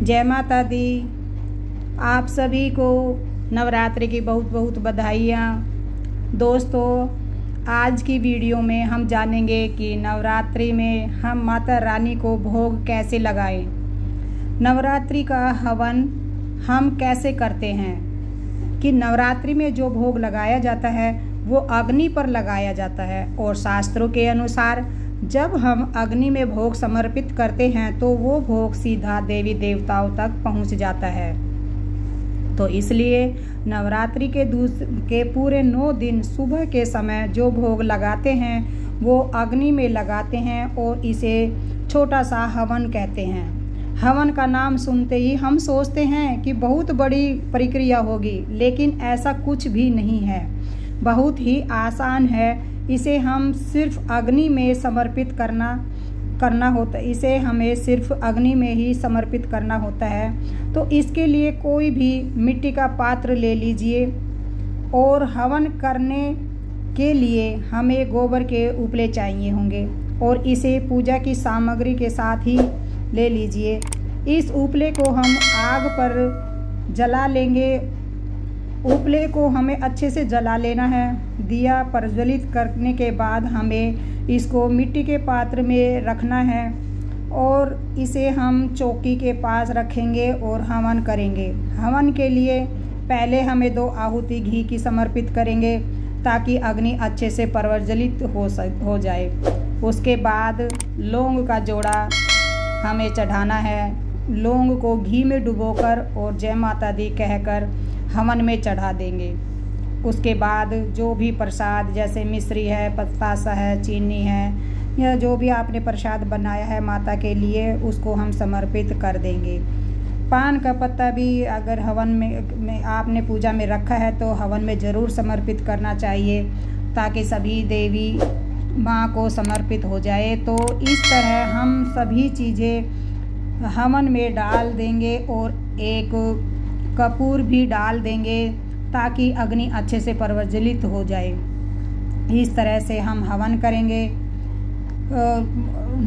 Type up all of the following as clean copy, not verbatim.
जय माता दी। आप सभी को नवरात्रि की बहुत बहुत बधाइयाँ। दोस्तों, आज की वीडियो में हम जानेंगे कि नवरात्रि में हम माता रानी को भोग कैसे लगाएं। नवरात्रि का हवन हम कैसे करते हैं कि नवरात्रि में जो भोग लगाया जाता है वो अग्नि पर लगाया जाता है और शास्त्रों के अनुसार जब हम अग्नि में भोग समर्पित करते हैं तो वो भोग सीधा देवी देवताओं तक पहुंच जाता है। तो इसलिए नवरात्रि के पूरे 9 दिन सुबह के समय जो भोग लगाते हैं वो अग्नि में लगाते हैं और इसे छोटा सा हवन कहते हैं। हवन का नाम सुनते ही हम सोचते हैं कि बहुत बड़ी प्रक्रिया होगी, लेकिन ऐसा कुछ भी नहीं है। बहुत ही आसान है। इसे हम सिर्फ अग्नि में समर्पित करना होता है। इसे हमें सिर्फ अग्नि में ही समर्पित करना होता है। तो इसके लिए कोई भी मिट्टी का पात्र ले लीजिए और हवन करने के लिए हमें गोबर के उपले चाहिए होंगे और इसे पूजा की सामग्री के साथ ही ले लीजिए। इस उपले को हम आग पर जला लेंगे। उपले को हमें अच्छे से जला लेना है। दिया प्रज्वलित करने के बाद हमें इसको मिट्टी के पात्र में रखना है और इसे हम चौकी के पास रखेंगे और हवन करेंगे। हवन के लिए पहले हमें 2 आहुति घी की समर्पित करेंगे ताकि अग्नि अच्छे से प्रज्वलित हो जाए। उसके बाद लौंग का जोड़ा हमें चढ़ाना है। लौंग को घी में डुबोकर और जय माता दी कहकर हवन में चढ़ा देंगे। उसके बाद जो भी प्रसाद जैसे मिश्री है, पतासा है, चीनी है या जो भी आपने प्रसाद बनाया है माता के लिए उसको हम समर्पित कर देंगे। पान का पत्ता भी अगर हवन में आपने पूजा में रखा है तो हवन में ज़रूर समर्पित करना चाहिए ताकि सभी देवी माँ को समर्पित हो जाए। तो इस तरह हम सभी चीज़ें हवन में डाल देंगे और एक कपूर भी डाल देंगे ताकि अग्नि अच्छे से प्रज्वलित हो जाए। इस तरह से हम हवन करेंगे।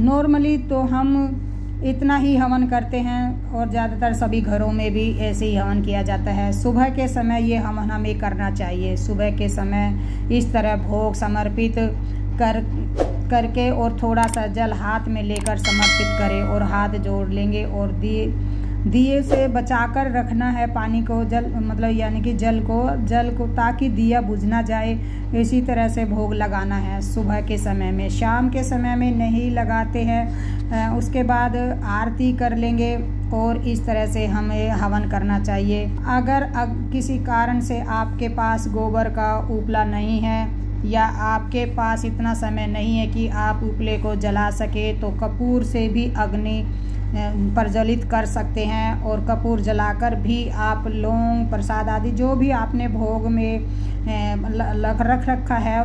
नॉर्मली तो हम इतना ही हवन करते हैं और ज़्यादातर सभी घरों में भी ऐसे ही हवन किया जाता है। सुबह के समय ये हवन हमें करना चाहिए। सुबह के समय इस तरह भोग समर्पित करके और थोड़ा सा जल हाथ में लेकर समर्पित करें और हाथ जोड़ लेंगे और दिए से बचाकर रखना है पानी को, यानी कि जल को ताकि दिया बुझ ना जाए। इसी तरह से भोग लगाना है सुबह के समय में। शाम के समय में नहीं लगाते हैं। उसके बाद आरती कर लेंगे और इस तरह से हमें हवन करना चाहिए। अगर किसी कारण से आपके पास गोबर का उपला नहीं है या आपके पास इतना समय नहीं है कि आप उपले को जला सके तो कपूर से भी अग्नि प्रज्वलित कर सकते हैं और कपूर जलाकर भी आप लौंग प्रसाद आदि जो भी आपने भोग में रख रखा है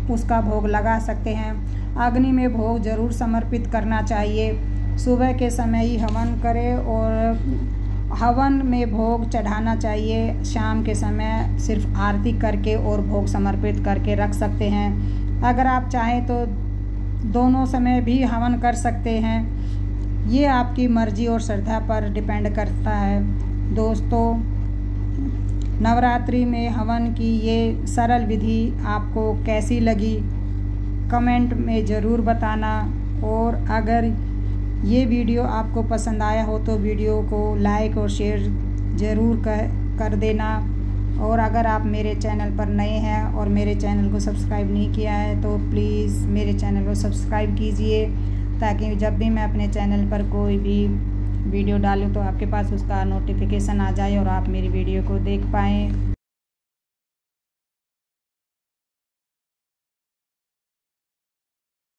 उसका भोग लगा सकते हैं। अग्नि में भोग जरूर समर्पित करना चाहिए। सुबह के समय ही हवन करें और हवन में भोग चढ़ाना चाहिए। शाम के समय सिर्फ आरती करके और भोग समर्पित करके रख सकते हैं। अगर आप चाहें तो दोनों समय भी हवन कर सकते हैं। ये आपकी मर्जी और श्रद्धा पर डिपेंड करता है। दोस्तों, नवरात्रि में हवन की ये सरल विधि आपको कैसी लगी कमेंट में ज़रूर बताना। और अगर ये वीडियो आपको पसंद आया हो तो वीडियो को लाइक और शेयर ज़रूर कर देना। और अगर आप मेरे चैनल पर नए हैं और मेरे चैनल को सब्सक्राइब नहीं किया है तो प्लीज़ मेरे चैनल को सब्सक्राइब कीजिए ताकि जब भी मैं अपने चैनल पर कोई भी वीडियो डालूँ तो आपके पास उसका नोटिफिकेशन आ जाए और आप मेरी वीडियो को देख पाएँ।